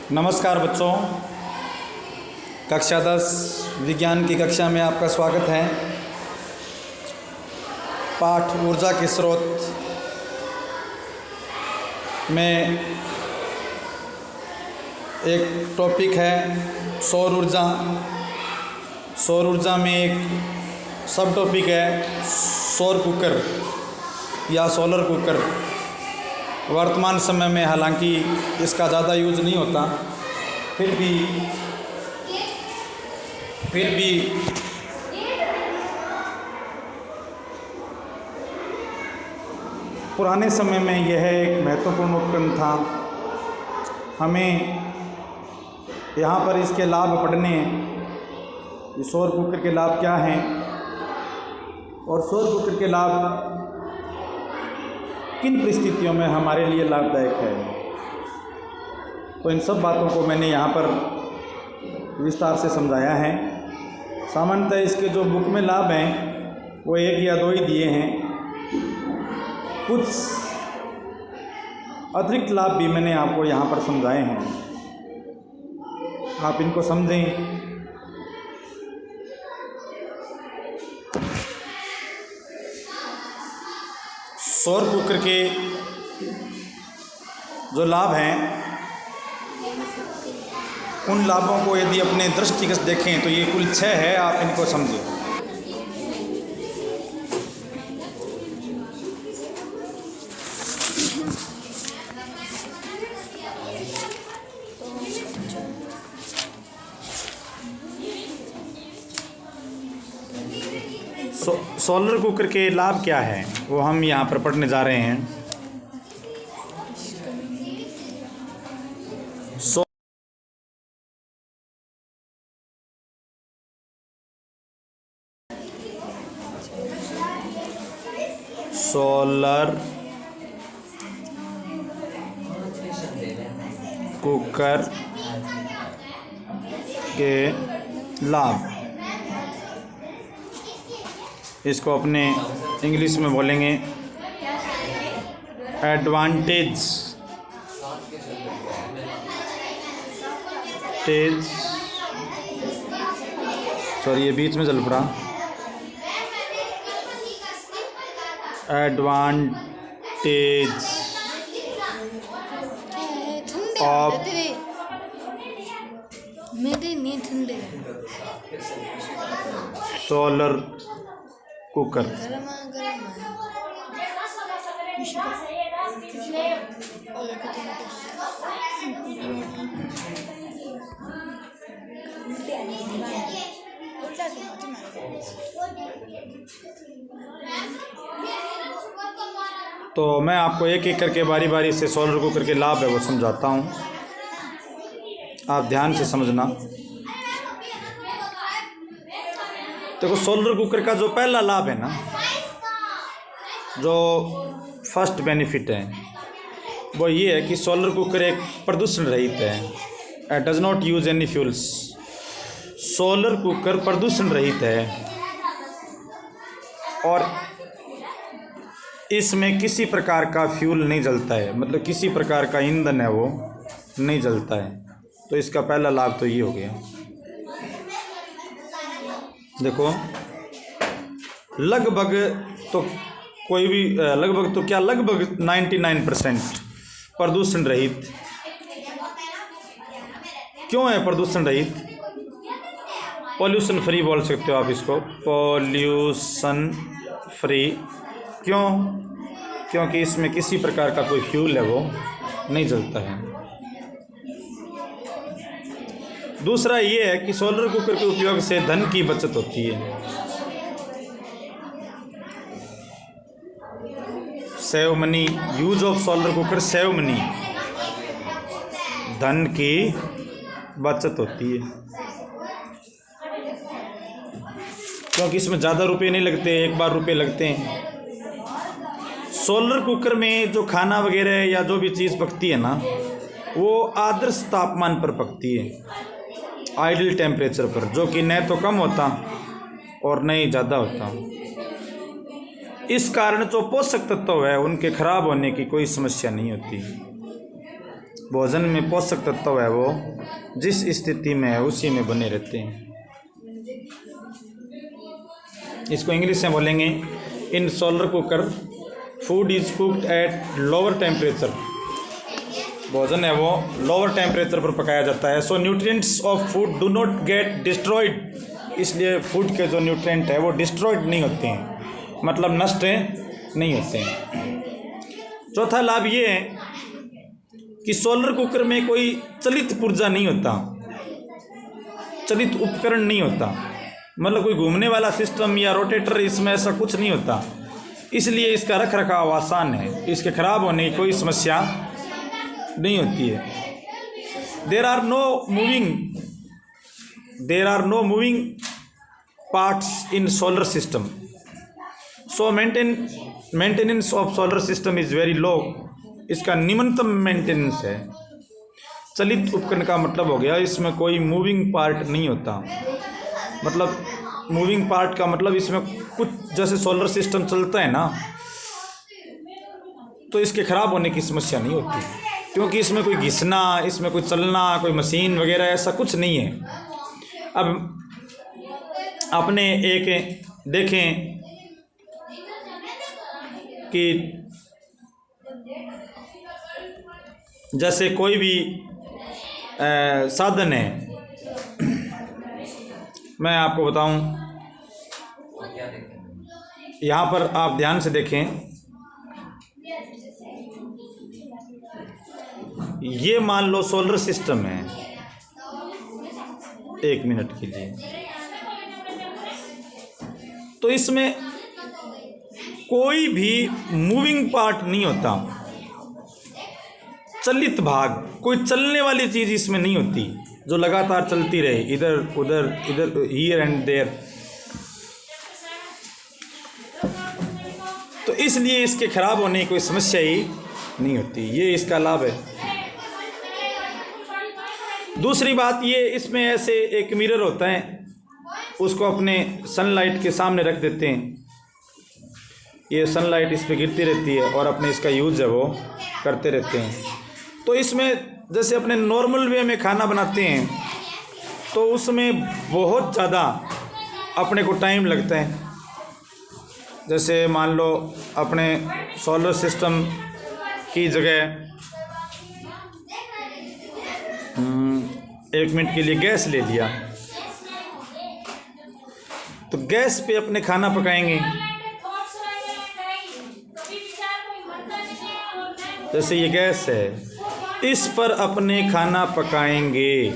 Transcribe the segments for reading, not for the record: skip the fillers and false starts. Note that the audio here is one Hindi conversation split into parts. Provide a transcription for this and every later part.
नमस्कार बच्चों, कक्षा 10 विज्ञान की कक्षा में आपका स्वागत है। पाठ ऊर्जा के स्रोत में एक टॉपिक है सौर ऊर्जा। सौर ऊर्जा में एक सब टॉपिक है सौर कुकर या सोलर कुकर। वर्तमान समय में हालांकि इसका ज़्यादा यूज़ नहीं होता, फिर भी पुराने समय में यह एक महत्वपूर्ण उपकरण था। हमें यहाँ पर इसके लाभ पढ़ने हैं। सौर कुकर के लाभ क्या हैं और सौर कुकर के लाभ किन परिस्थितियों में हमारे लिए लाभदायक है, तो इन सब बातों को मैंने यहाँ पर विस्तार से समझाया है। सामान्यतः इसके जो बुक में लाभ हैं वो 1 या 2 ही दिए हैं। कुछ अतिरिक्त लाभ भी मैंने आपको यहाँ पर समझाए हैं, आप इनको समझें। सौर कुकर के जो लाभ हैं, उन लाभों को यदि अपने दृष्टिगत देखें तो ये कुल 6 है, आप इनको समझें। सोलर कुकर के लाभ क्या हैं वो हम यहाँ पर पढ़ने जा रहे हैं। सोलर कुकर के लाभ, इसको अपने इंग्लिश में बोलेंगे एडवांटेज। सॉरी, ये बीच में चल पड़ा। Advantage of solar cooker. तो मैं आपको एक एक करके बारी बारी से सोलर कुकर के लाभ है वो समझाता हूँ, आप ध्यान से समझना। देखो, सोलर कुकर का जो पहला लाभ है ना, जो फर्स्ट बेनिफिट है वो ये है कि सोलर कुकर एक प्रदूषण रहित है। It does not use any fuels. Solar cooker प्रदूषण रहित है और इसमें किसी प्रकार का फ्यूल नहीं जलता है, मतलब किसी प्रकार का ईंधन है वो नहीं जलता है। तो इसका पहला लाभ तो ये हो गया। देखो, लगभग तो 99% प्रदूषण रहित। क्यों है प्रदूषण रहित? पॉल्यूशन फ्री बोल सकते हो आप इसको, पॉल्यूशन फ्री। क्यों? क्योंकि इसमें किसी प्रकार का कोई फ्यूल है वो नहीं जलता है। दूसरा ये है कि सोलर कुकर के उपयोग से धन की बचत होती है। Save money, use of solar cooker save money, धन की बचत होती है। क्योंकि इसमें ज़्यादा रुपए नहीं लगते, एक बार रुपए लगते हैं। सोलर कुकर में जो खाना वगैरह या जो भी चीज़ पकती है ना, वो आदर्श तापमान पर पकती है, आइडियल टेम्परेचर पर, जो कि न तो कम होता और न ही ज़्यादा होता। इस कारण जो पोषक तत्व है उनके खराब होने की कोई समस्या नहीं होती। भोजन में पोषक तत्व है वो जिस स्थिति में है उसी में बने रहते हैं। इसको इंग्लिश में बोलेंगे, in solar cooker food is cooked at lower temperature. भोजन है वो लोअर टेम्परेचर पर पकाया जाता है। So nutrients of food do not get destroyed, इसलिए फूड के जो न्यूट्रिएंट है वो डिस्ट्रॉयड नहीं होते हैं, मतलब नष्ट नहीं होते हैं। चौथा लाभ ये है कि सोलर कुकर में कोई चलित पुर्जा नहीं होता, चलित उपकरण नहीं होता, मतलब कोई घूमने वाला सिस्टम या रोटेटर इसमें ऐसा कुछ नहीं होता, इसलिए इसका रख रखाव आसान है, इसके खराब होने की कोई समस्या नहीं होती है। There are no moving parts in solar system, so maintenance of solar system is very low, इसका निम्नतम मेंटेनेंस है। चलित उपकरण का मतलब हो गया इसमें कोई मूविंग पार्ट नहीं होता, मतलब मूविंग पार्ट का मतलब इसमें कुछ, जैसे सोलर सिस्टम चलता है ना, तो इसके ख़राब होने की समस्या नहीं होती, क्योंकि इसमें कोई घिसना, इसमें कोई चलना, कोई मशीन वगैरह ऐसा कुछ नहीं है। अब आपने एक देखें कि जैसे कोई भी साधन है, मैं आपको बताऊं, यहाँ पर आप ध्यान से देखें, ये मान लो सोलर सिस्टम है, एक मिनट के लिए, तो इसमें कोई भी मूविंग पार्ट नहीं होता, चलित भाग, कोई चलने वाली चीज़ इसमें नहीं होती जो लगातार चलती रहे, इधर उधर इधर हियर एंड देयर। तो इसलिए इसके खराब होने की कोई समस्या ही नहीं होती, ये इसका लाभ है। दूसरी बात ये, इसमें ऐसे एक मिरर होता है, उसको अपने सनलाइट के सामने रख देते हैं, ये सनलाइट इस पे गिरती रहती है और अपने इसका यूज़ है वो करते रहते हैं। तो इसमें जैसे अपने नॉर्मल वे में खाना बनाते हैं तो उसमें बहुत ज़्यादा अपने को टाइम लगता है। जैसे मान लो अपने सोलर सिस्टम की जगह 1 मिनट के लिए गैस ले लिया, तो गैस पे अपने खाना पकाएंगे, जैसे ये गैस है, इस पर अपने खाना पकाएंगे,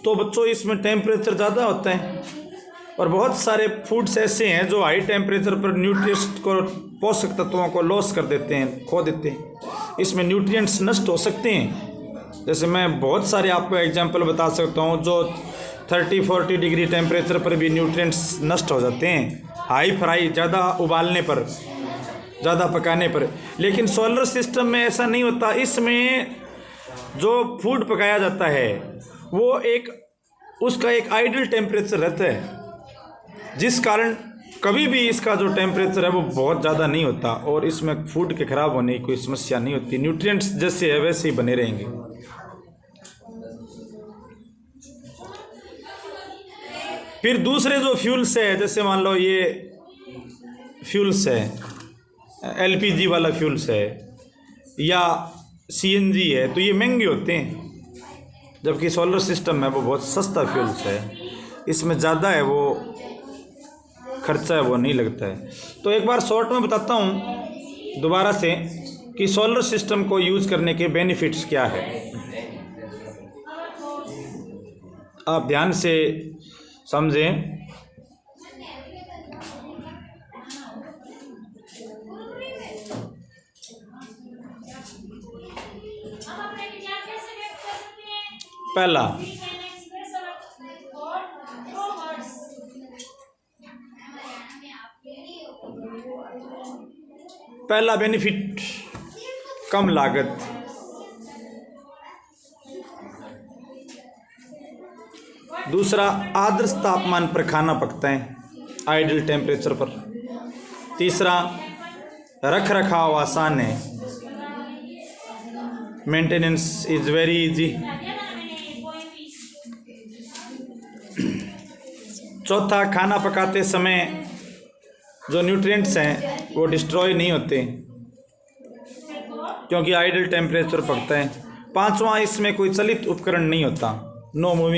तो बच्चों इसमें टेम्परेचर ज़्यादा होता है, और बहुत सारे फूड्स ऐसे हैं जो हाई टेम्परेचर पर न्यूट्रिएंट्स को, पोषक तत्वों को लॉस कर देते हैं, खो देते हैं, इसमें न्यूट्रिएंट्स नष्ट हो सकते हैं। जैसे मैं बहुत सारे आपको एग्जांपल बता सकता हूँ, जो 30-40 डिग्री टेम्परेचर पर भी न्यूट्रिएंट्स नष्ट हो जाते हैं, हाई फ्राई, ज़्यादा उबालने पर, ज़्यादा पकाने पर। लेकिन सोलर सिस्टम में ऐसा नहीं होता, इसमें जो फूड पकाया जाता है वो उसका एक आइडियल टेम्परेचर रहता है, जिस कारण कभी भी इसका जो टेम्परेचर है वो बहुत ज़्यादा नहीं होता, और इसमें फूड के ख़राब होने की कोई समस्या नहीं होती, न्यूट्रिएंट्स जैसे है वैसे ही बने रहेंगे। फिर दूसरे जो फ्यूल्स है, जैसे मान लो ये फ्यूल्स है, LPG वाला फ्यूल्स है या CNG है, तो ये महंगे होते हैं, जबकि सोलर सिस्टम है वो बहुत सस्ता फ्यूल्स है, इसमें ज़्यादा है वो खर्चा है वो नहीं लगता है। तो एक बार शॉर्ट में बताता हूँ दोबारा से कि सोलर सिस्टम को यूज़ करने के बेनिफिट्स क्या है। आप ध्यान से समझें। पहला बेनिफिट, कम लागत। दूसरा, आदर्श तापमान पर खाना पकता है, आइडियल टेम्परेचर पर। तीसरा, रख रखाव आसान है। Maintenance is very easy. चौथा, खाना पकाते समय जो न्यूट्रिएंट्स हैं वो डिस्ट्रॉय नहीं होते क्योंकि आइडल टेम्परेचर पकता है। पांचवा, इसमें कोई चलित उपकरण नहीं होता, नो मूविंग